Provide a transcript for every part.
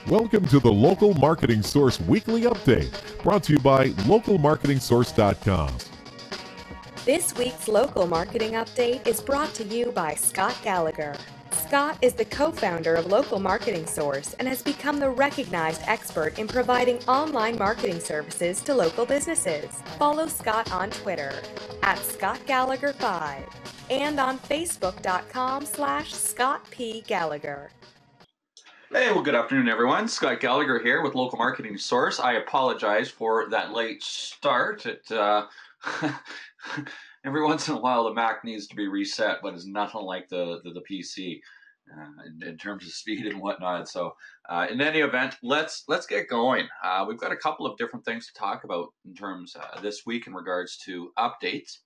Welcome to the Local Marketing Source Weekly Update, brought to you by localmarketingsource.com. This week's Local Marketing Update is brought to you by Scott Gallagher. Scott is the co-founder of Local Marketing Source and has become the recognized expert in providing online marketing services to local businesses. Follow Scott on Twitter at ScottGallagher5 and on Facebook.com/ScottPGallagher. Hey, well, good afternoon, everyone. Scott Gallagher here with Local Marketing Source. I apologize for that late start. Every once in a while, the Mac needs to be reset, but it's nothing like the PC in terms of speed and whatnot. So, in any event, let's get going. We've got a couple of different things to talk about in terms this week in regards to updates,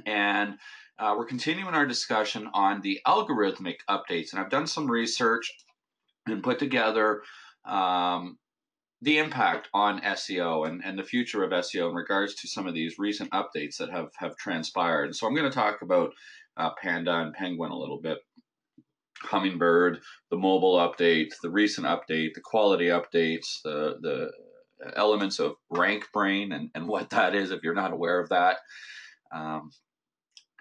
and we're continuing our discussion on the algorithmic updates. And I've done some research and put together the impact on SEO and the future of SEO in regards to some of these recent updates that have transpired. And so I'm going to talk about Panda and Penguin a little bit, Hummingbird, the mobile update, the recent update, the quality updates, the elements of Rank Brain and what that is if you're not aware of that.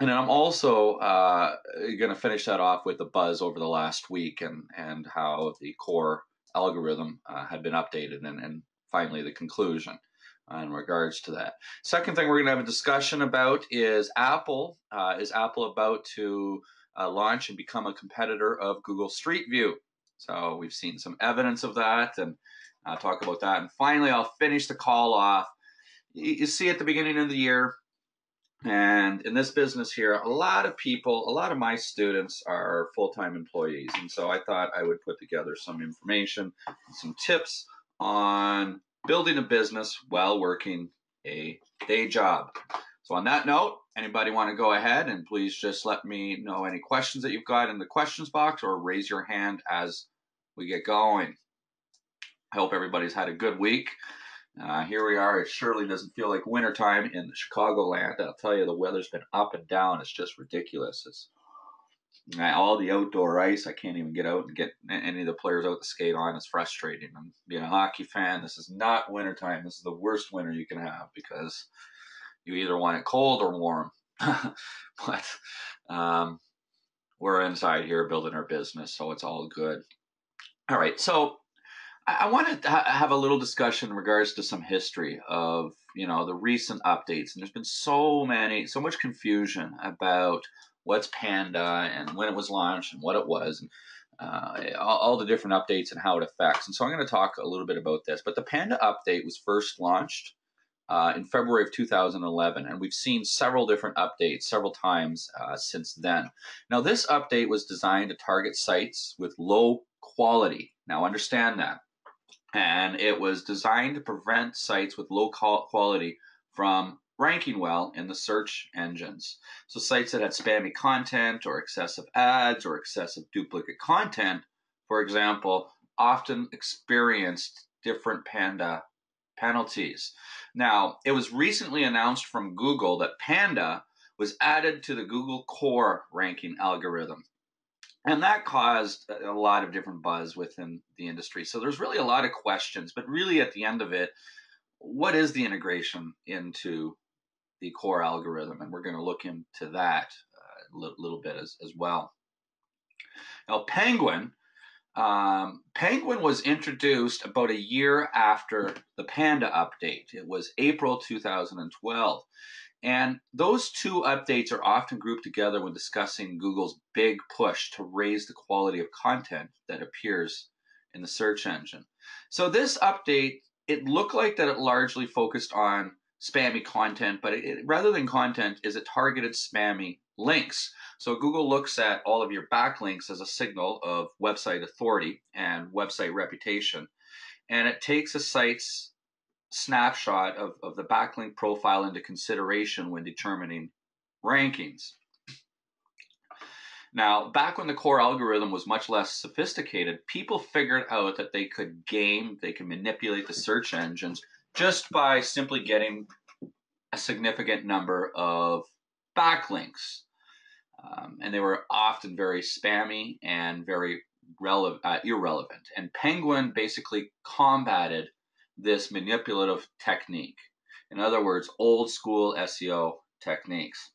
And then I'm also going to finish that off with the buzz over the last week and how the core algorithm had been updated and finally the conclusion in regards to that. Second thing we're going to have a discussion about is Apple. Is Apple about to launch and become a competitor of Google Street View? So we've seen some evidence of that, and I'll talk about that. And finally, I'll finish the call off. You see at the beginning of the year, and in this business here, a lot of people, a lot of my students are full-time employees. And so I thought I would put together some information, some tips on building a business while working a day job. So on that note, anybody want to go ahead and please just let me know any questions that you've got in the questions box or raise your hand as we get going. I hope everybody's had a good week. Here we are. It surely doesn't feel like wintertime in Chicagoland. I'll tell you, the weather's been up and down. It's just ridiculous. It's all the outdoor ice. I can't even get out and get any of the players out to skate on. It's frustrating. I'm being a hockey fan. This is not wintertime. This is the worst winter you can have because you either want it cold or warm. But we're inside here building our business, so it's all good. All right, so I want to have a little discussion in regards to some history of, the recent updates. And there's been so much confusion about what's Panda and when it was launched and what it was, and all the different updates and how it affects. And so I'm going to talk a little bit about this. But the Panda update was first launched in February of 2011, and we've seen several different updates several times since then. Now, this update was designed to target sites with low quality. Now, understand that. And it was designed to prevent sites with low quality from ranking well in the search engines. So sites that had spammy content or excessive ads or excessive duplicate content, for example, often experienced different Panda penalties. Now, it was recently announced from Google that Panda was added to the Google core ranking algorithm. And that caused a lot of different buzz within the industry. So there's really a lot of questions, but really at the end of it, what is the integration into the core algorithm? And we're going to look into that a little bit as well. Now, Penguin was introduced about a year after the Panda update. It was April 2012. And those two updates are often grouped together when discussing Google's big push to raise the quality of content that appears in the search engine. So this update, it looked like that it largely focused on spammy content, but rather than content, it targeted spammy links. So Google looks at all of your backlinks as a signal of website authority and website reputation. And it takes a site's snapshot of the backlink profile into consideration when determining rankings. Now, back when the core algorithm was much less sophisticated, people figured out that they could manipulate the search engines just by simply getting a significant number of backlinks. And they were often very spammy and very irrelevant. And Penguin basically combated this manipulative technique. In other words, old school SEO techniques.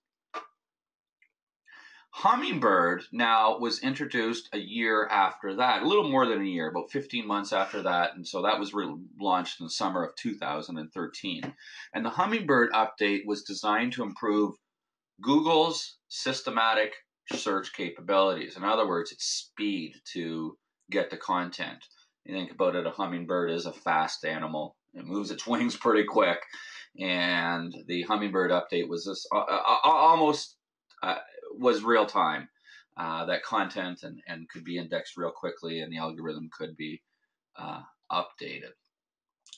Hummingbird now was introduced a year after that, a little more than a year, about 15 months after that. And so that was launched in the summer of 2013. And the Hummingbird update was designed to improve Google's systematic search capabilities. In other words, its speed to get the content. You think about it, a hummingbird is a fast animal. It moves its wings pretty quick. And the Hummingbird update was this almost was real time. That content and could be indexed real quickly, and the algorithm could be updated.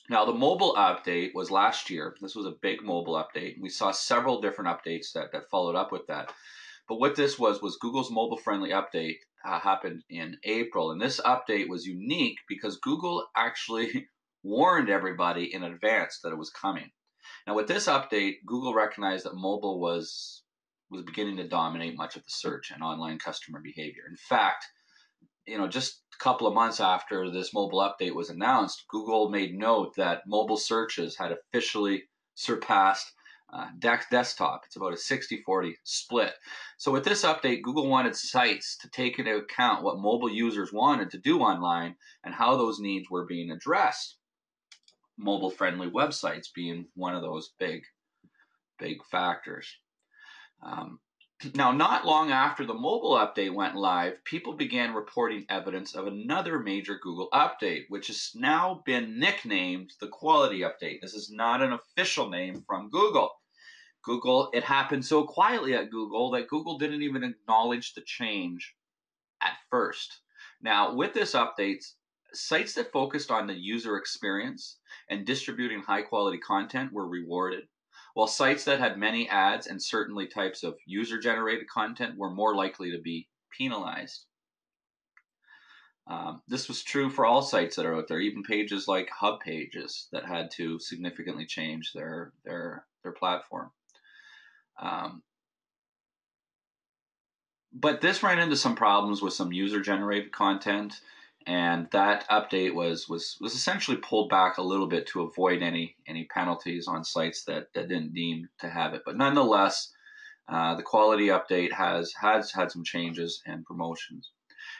Now, the mobile update was last year. This was a big mobile update. We saw several different updates that followed up with that. But what this was Google's mobile-friendly update happened in April. And this update was unique because Google actually warned everybody in advance that it was coming. Now, with this update, Google recognized that mobile was beginning to dominate much of the search and online customer behavior. In fact, just a couple of months after this mobile update was announced, Google made note that mobile searches had officially surpassed desktop. It's about a 60-40 split. So with this update, Google wanted sites to take into account what mobile users wanted to do online and how those needs were being addressed. Mobile-friendly websites being one of those big factors. Now, not long after the mobile update went live, people began reporting evidence of another major Google update, which has now been nicknamed the quality update. This is not an official name from Google. It happened so quietly at Google that Google didn't even acknowledge the change at first. Now, with this update, sites that focused on the user experience and distributing high-quality content were rewarded, while sites that had many ads and certainly types of user-generated content were more likely to be penalized. This was true for all sites that are out there, even pages like Hub Pages that had to significantly change their platform. But this ran into some problems with some user-generated content, and that update was essentially pulled back a little bit to avoid any penalties on sites that didn't deem to have it. But nonetheless, the quality update has had some changes and promotions.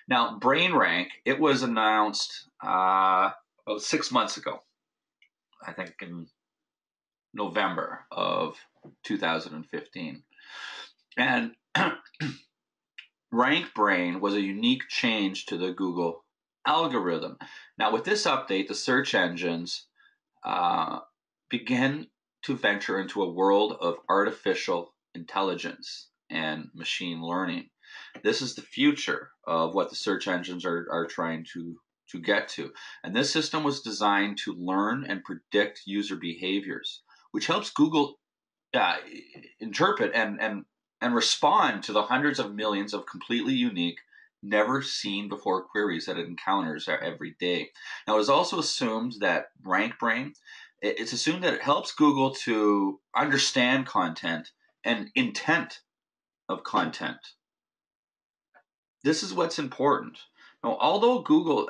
Now, Brain Rank, it was announced about 6 months ago, I think in November of 2015. And Rank Brain was a unique change to the Google algorithm. Now, with this update, the search engines began to venture into a world of artificial intelligence and machine learning. This is the future of what the search engines are trying to get to. And this system was designed to learn and predict user behaviors, which helps Google interpret and respond to the hundreds of millions of completely unique, never seen before queries that it encounters every day. Now, it is also assumed that RankBrain, it's assumed that it helps Google to understand content and intent of content. This is what's important. Now, although Google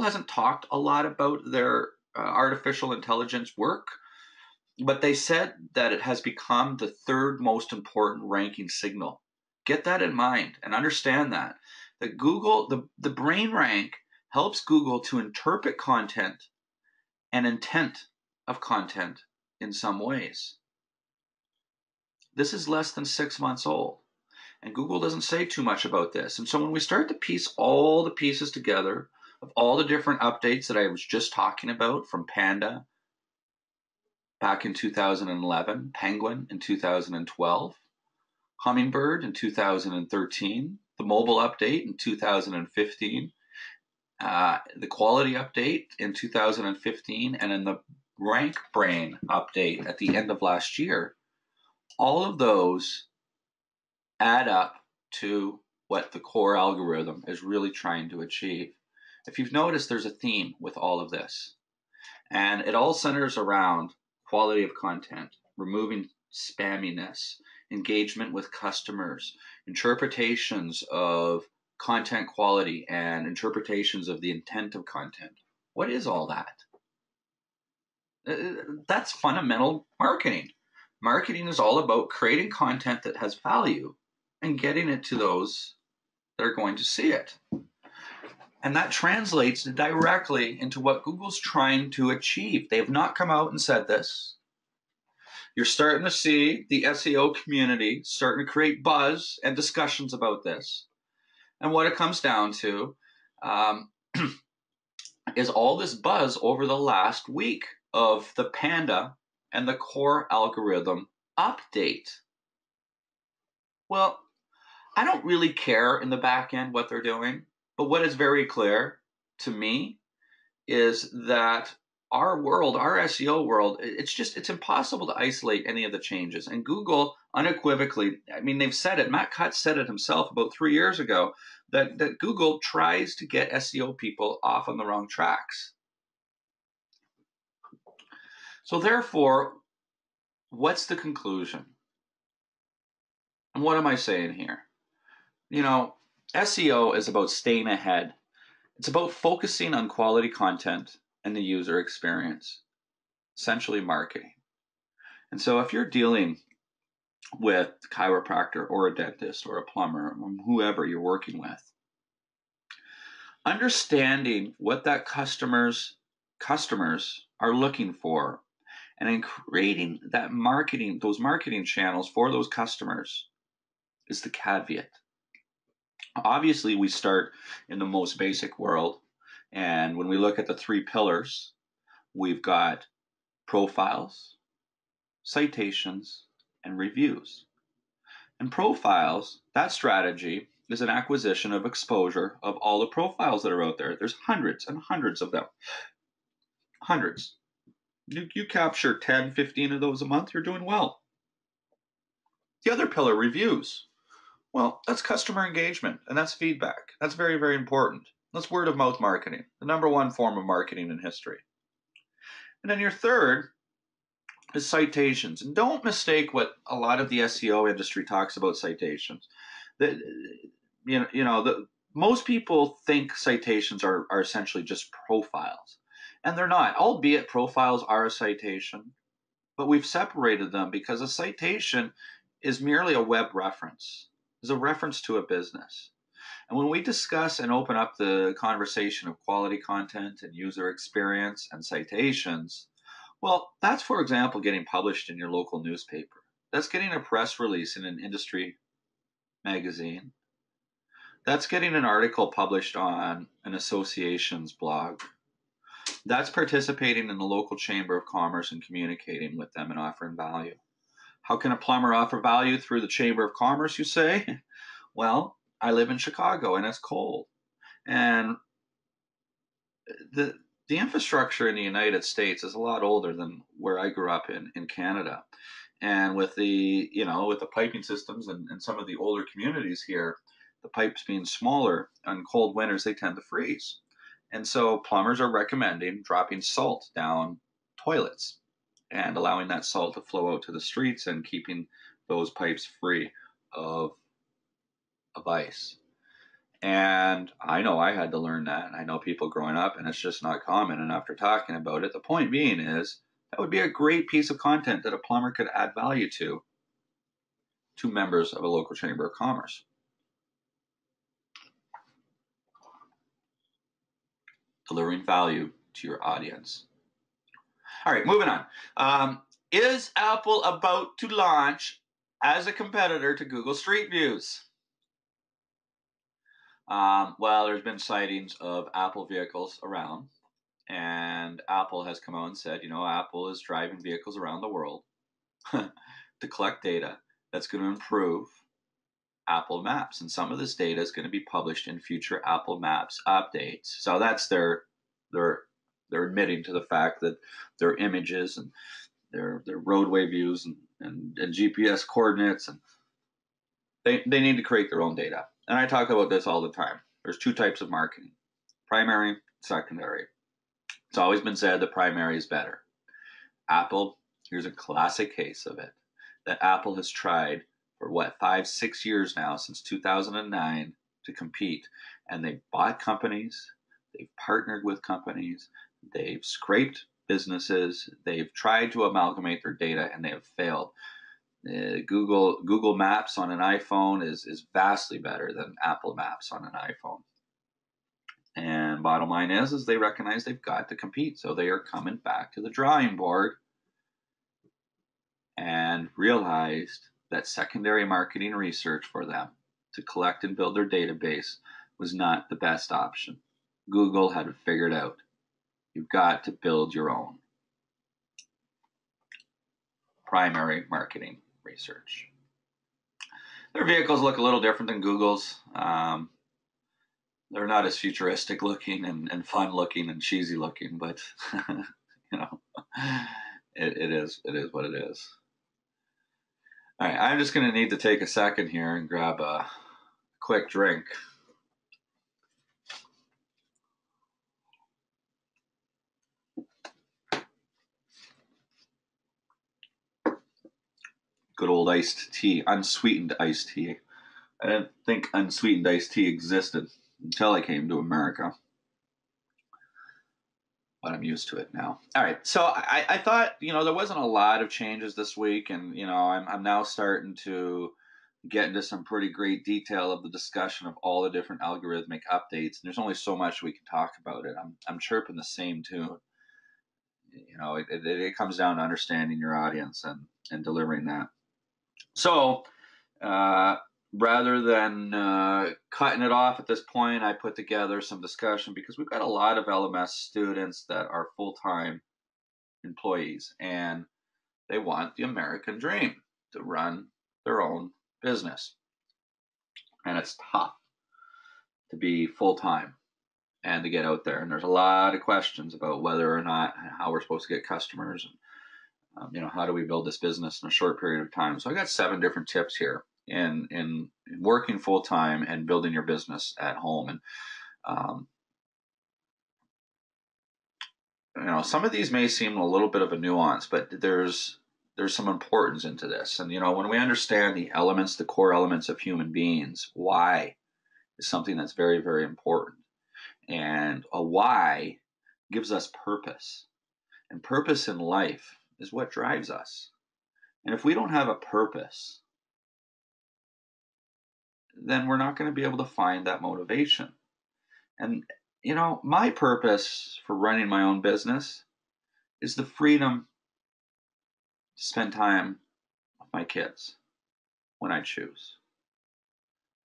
hasn't talked a lot about their artificial intelligence work, but they said that it has become the third most important ranking signal. Get that in mind and understand that Google, the Brain Rank helps Google to interpret content and intent of content in some ways. This is less than 6 months old, and Google doesn't say too much about this. And so when we start to piece all the pieces together of all the different updates that I was just talking about, from Panda back in 2011, Penguin in 2012, Hummingbird in 2013, the mobile update in 2015, the quality update in 2015, and then the Rank Brain update at the end of last year, all of those add up to what the core algorithm is really trying to achieve. If you've noticed, there's a theme with all of this, and it all centers around quality of content, removing spamminess, engagement with customers, interpretations of content quality and interpretations of the intent of content. What is all that? That's fundamental marketing. Marketing is all about creating content that has value and getting it to those that are going to see it. And that translates directly into what Google's trying to achieve. They have not come out and said this. You're starting to see the SEO community starting to create buzz and discussions about this. And what it comes down to is all this buzz over the last week of the Panda and the core algorithm update. Well, I don't really care in the back end what they're doing, but what is very clear to me is that our world, our SEO world, it's impossible to isolate any of the changes. And Google unequivocally, I mean, they've said it, Matt Cutts said it himself about 3 years ago, that Google tries to get SEO people off on the wrong tracks. So therefore, what's the conclusion? And what am I saying here? You know, SEO is about staying ahead. It's about focusing on quality content and the user experience, essentially marketing. And so if you're dealing with a chiropractor or a dentist or a plumber, or whoever you're working with, understanding what that customers are looking for and in creating that marketing, those marketing channels for those customers is the caveat. Obviously, we start in the most basic world. And when we look at the 3 pillars, we've got profiles, citations, and reviews. And profiles, that strategy is an acquisition of exposure of all the profiles that are out there. There's hundreds and hundreds of them. Hundreds. You capture 10, 15 of those a month, you're doing well. The other pillar, reviews. Well, that's customer engagement, and that's feedback. That's very, very important. That's word of mouth marketing, the number 1 form of marketing in history. And then your third is citations. And don't mistake what a lot of the SEO industry talks about citations. Most people think citations are essentially just profiles, and they're not, albeit profiles are a citation, but we've separated them because a citation is merely a web reference, is a reference to a business. And when we discuss and open up the conversation of quality content and user experience and citations, well, that's, for example, getting published in your local newspaper. That's getting a press release in an industry magazine. That's getting an article published on an association's blog. That's participating in the local chamber of commerce and communicating with them and offering value. How can a plumber offer value through the chamber of commerce, you say? Well, I live in Chicago and it's cold. And the infrastructure in the United States is a lot older than where I grew up in Canada. And with the piping systems and some of the older communities here, the pipes being smaller, on cold winters, they tend to freeze. And so plumbers are recommending dropping salt down toilets and allowing that salt to flow out to the streets and keeping those pipes free of ice. And I know I had to learn that. I know people growing up, and it's just not common. And after talking about it, the point being is that would be a great piece of content that a plumber could add value to members of a local chamber of commerce. Delivering value to your audience. All right, moving on. Is Apple about to launch as a competitor to Google Street Views? Well, there's been sightings of Apple vehicles around, and Apple has come out and said, Apple is driving vehicles around the world to collect data that's going to improve Apple Maps. And some of this data is going to be published in future Apple Maps updates. So that's they're admitting to the fact that their images and their roadway views and GPS coordinates, and they need to create their own data. And I talk about this all the time. There's 2 types of marketing: primary, secondary. It's always been said that primary is better. Apple, here's a classic case of it, that Apple has tried for 5-6 years now, since 2009, to compete. And they've bought companies, they've partnered with companies, they've scraped businesses, they've tried to amalgamate their data, and they have failed. Google Maps on an iPhone is vastly better than Apple Maps on an iPhone. And bottom line is they recognize they've got to compete. So they are coming back to the drawing board and realized that secondary marketing research for them to collect and build their database was not the best option. Google had it figured out. You've got to build your own primary marketing research. Their vehicles look a little different than Google's. They're not as futuristic looking and fun looking and cheesy looking, but you know, it is what it is. All right, I'm just going to need to take a second here and grab a quick drink. Good old iced tea, unsweetened iced tea. I didn't think unsweetened iced tea existed until I came to America. But I'm used to it now. All right, so I thought, there wasn't a lot of changes this week, and, I'm now starting to get into some pretty great detail of the discussion of all the different algorithmic updates, and there's only so much we can talk about it. I'm chirping the same tune. It comes down to understanding your audience and delivering that. So, rather than cutting it off at this point, I put together some discussion because we've got a lot of LMS students that are full-time employees, and they want the American dream to run their own business. And it's tough to be full-time and to get out there. And there's a lot of questions about whether or not, how we're supposed to get customers, and how do we build this business in a short period of time. So I got 7 different tips here in working full time and building your business at home. And some of these may seem a little bit of a nuance, but there's some importance into this. And when we understand the elements, the core elements of human beings, why is something that's very, very important. And a why gives us purpose. And purpose in life is what drives us. And if we don't have a purpose, then we're not going to be able to find that motivation. And, my purpose for running my own business is the freedom to spend time with my kids when I choose.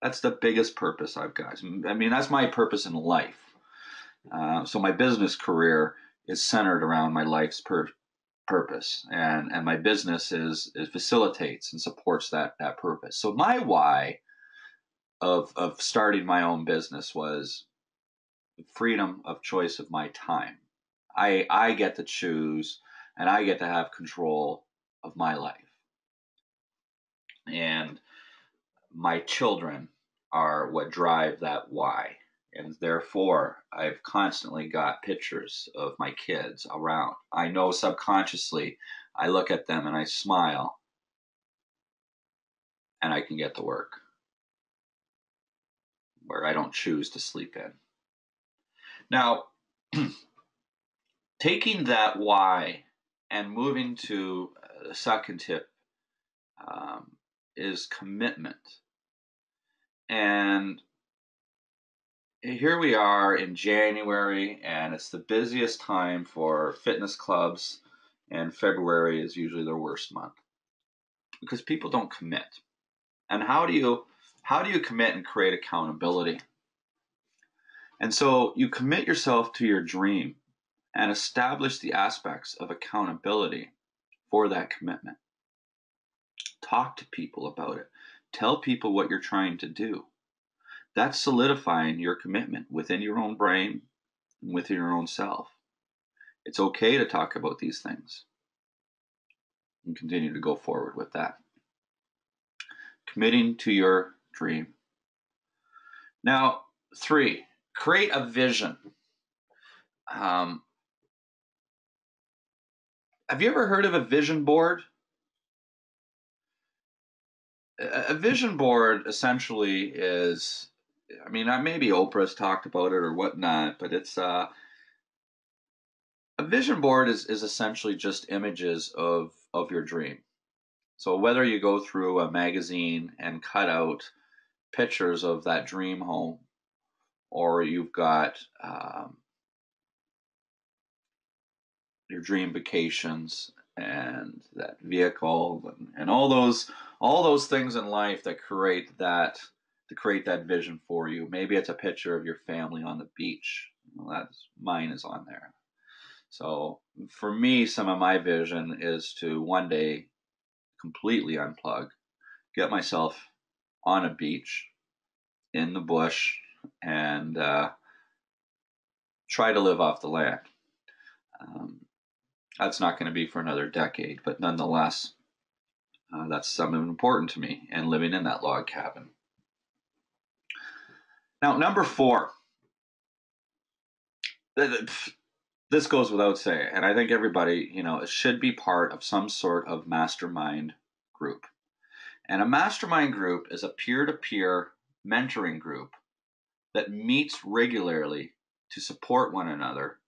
That's the biggest purpose I've got. I mean, that's my purpose in life. So my business career is centered around my life's purpose, and my business is facilitates and supports that purpose. So my why of starting my own business was freedom of choice of my time. I get to choose, and I get to have control of my life. And my children are what drive that why. And therefore, I've constantly got pictures of my kids around. I know subconsciously, I look at them and I smile, and I can get to work where I don't choose to sleep in. Now, taking that why and moving to the second tip is commitment. And here we are in January, and it's the busiest time for fitness clubs, and February is usually their worst month because people don't commit. And how do you commit and create accountability? And so you commit yourself to your dream and establish the aspects of accountability for that commitment. Talk to people about it. Tell people what you're trying to do. That's solidifying your commitment within your own brain and within your own self. It's okay to talk about these things and continue to go forward with that. Committing to your dream. Now, 3, create a vision. Have you ever heard of a vision board? A vision board essentially is I mean, maybe Oprah's talked about it or whatnot, but it's a vision board is essentially just images of your dream. So whether you go through a magazine and cut out pictures of that dream home, or you've got your dream vacations and that vehicle and all those things in life that create that vision for you. Maybe it's a picture of your family on the beach. Well, that's mine is on there. So for me, some of my vision is to one day completely unplug, get myself on a beach in the bush, and try to live off the land. Um, that's not going to be for another decade, but nonetheless, that's something important to me, and living in that log cabin. Now, number 4. This goes without saying, and I think everybody, should be part of some sort of mastermind group. And a mastermind group is a peer-to-peer mentoring group that meets regularly to support one another,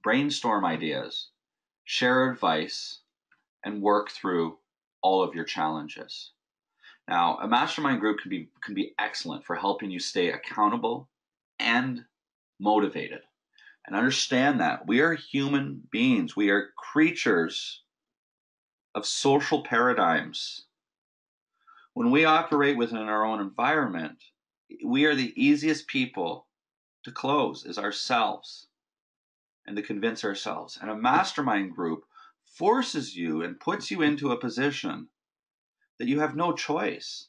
brainstorm ideas, share advice, and work through all of your challenges. Now, a mastermind group can be excellent for helping you stay accountable and motivated. And understand that we are human beings. We are creatures of social paradigms. When we operate within our own environment, we are the easiest people to close is ourselves and to convince ourselves. And a mastermind group forces you and puts you into a position that you have no choice.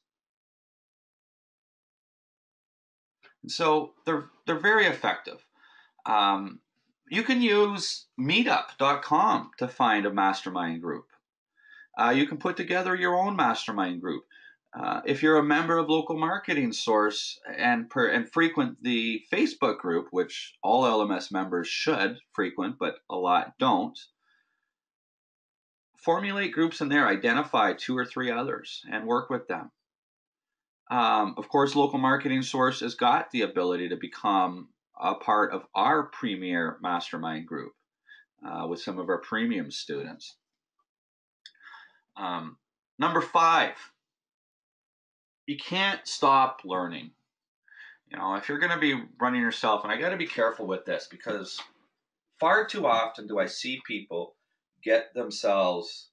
And so they're very effective. You can use meetup.com to find a mastermind group. You can put together your own mastermind group. If you're a member of Local Marketing Source and frequent the Facebook group, which all LMS members should frequent, but a lot don't, formulate groups in there, identify 2 or 3 others, and work with them. Of course, Local Marketing Source has got the ability to become a part of our premier mastermind group with some of our premium students. Number 5, you can't stop learning. If you're going to be running yourself, and I got to be careful with this because far too often do I see people get themselves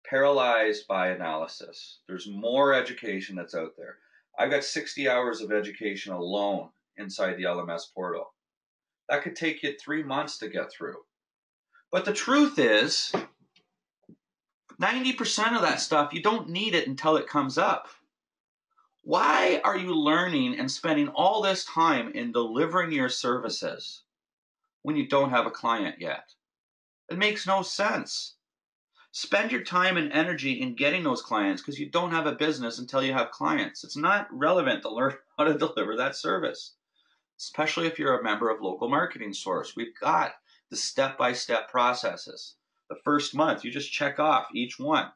paralyzed by analysis. There's more education that's out there. I've got 60 hours of education alone inside the LMS portal. That could take you 3 months to get through. But the truth is, 90% of that stuff, you don't need it until it comes up. Why are you learning and spending all this time in delivering your services when you don't have a client yet? It makes no sense. Spend your time and energy in getting those clients because you don't have a business until you have clients. It's not relevant to learn how to deliver that service, especially if you're a member of Local Marketing Source. We've got the step-by-step processes. The first month, you just check off each one.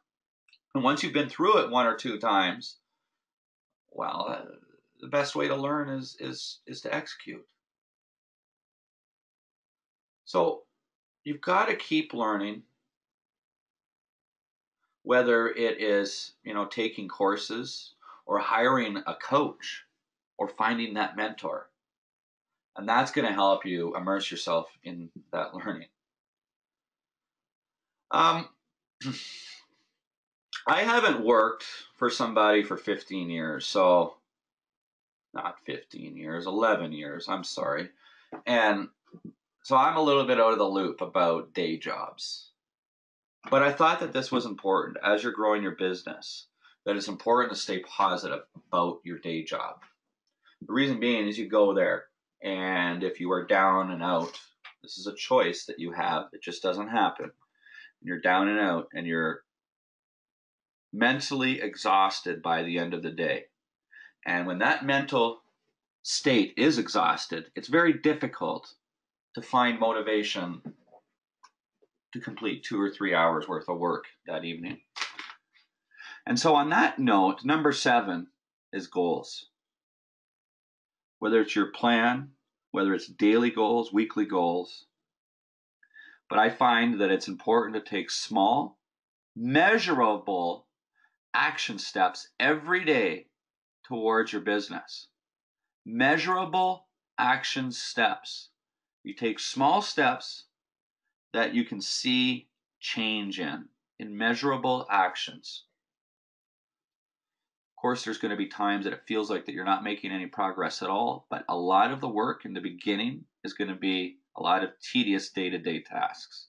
And once you've been through it 1 or 2 times, well, the best way to learn is to execute. So you've got to keep learning, whether it is, taking courses or hiring a coach or finding that mentor. And that's going to help you immerse yourself in that learning. I haven't worked for somebody for 15 years, so not 15 years, 11 years, I'm sorry. And so I'm a little bit out of the loop about day jobs. But I thought that this was important as you're growing your business, that it's important to stay positive about your day job. The reason being is you go there, and if you are down and out, this is a choice that you have. It just doesn't happen. You're down and out, and you're mentally exhausted by the end of the day. And when that mental state is exhausted, it's very difficult to find motivation to complete 2 or 3 hours worth of work that evening. And so on that note, number 7 is goals. whether it's your plan, whether it's daily goals, weekly goals. But I find that it's important to take small, measurable action steps every day towards your business. Measurable action steps. You take small steps that you can see change in measurable actions. Of course, there's going to be times that it feels like that you're not making any progress at all, but a lot of the work in the beginning is going to be a lot of tedious day-to-day tasks.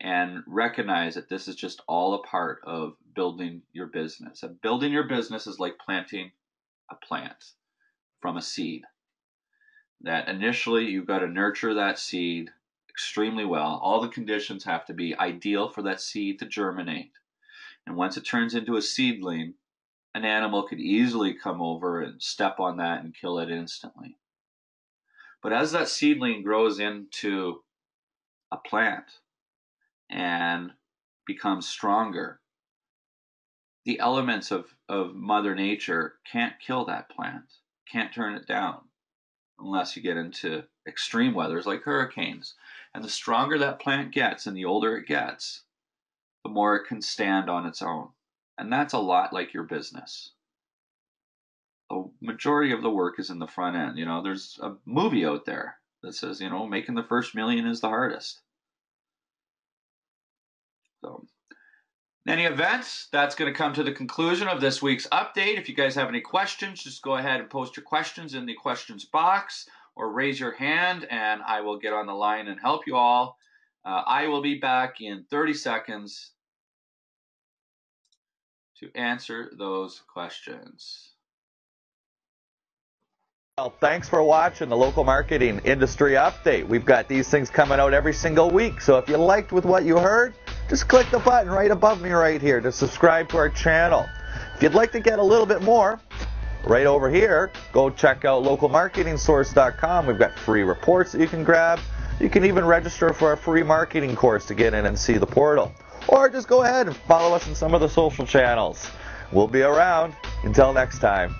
And recognize that this is just all a part of building your business. And building your business is like planting a plant from a seed. That initially you've got to nurture that seed extremely well. All the conditions have to be ideal for that seed to germinate. And once it turns into a seedling, an animal could easily come over and step on that and kill it instantly. But as that seedling grows into a plant and becomes stronger, the elements of Mother Nature can't kill that plant, can't turn it down, unless you get into extreme weathers like hurricanes. And the stronger that plant gets and the older it gets, the more it can stand on its own. And that's a lot like your business. The majority of the work is in the front end. You know, there's a movie out there that says, you know, making the first million is the hardest. So, in any event, that's going to come to the conclusion of this week's update. If you guys have any questions, just go ahead and post your questions in the questions box or raise your hand and I will get on the line and help you all. I will be back in 30 seconds to answer those questions. Well, thanks for watching the Local Marketing Industry Update. We've got these things coming out every single week, so if you liked with what you heard, just click the button right above me right here to subscribe to our channel. If you'd like to get a little bit more, right over here, go check out localmarketingsource.com. We've got free reports that you can grab. You can even register for a free marketing course to get in and see the portal. Or just go ahead and follow us on some of the social channels. We'll be around. Until next time.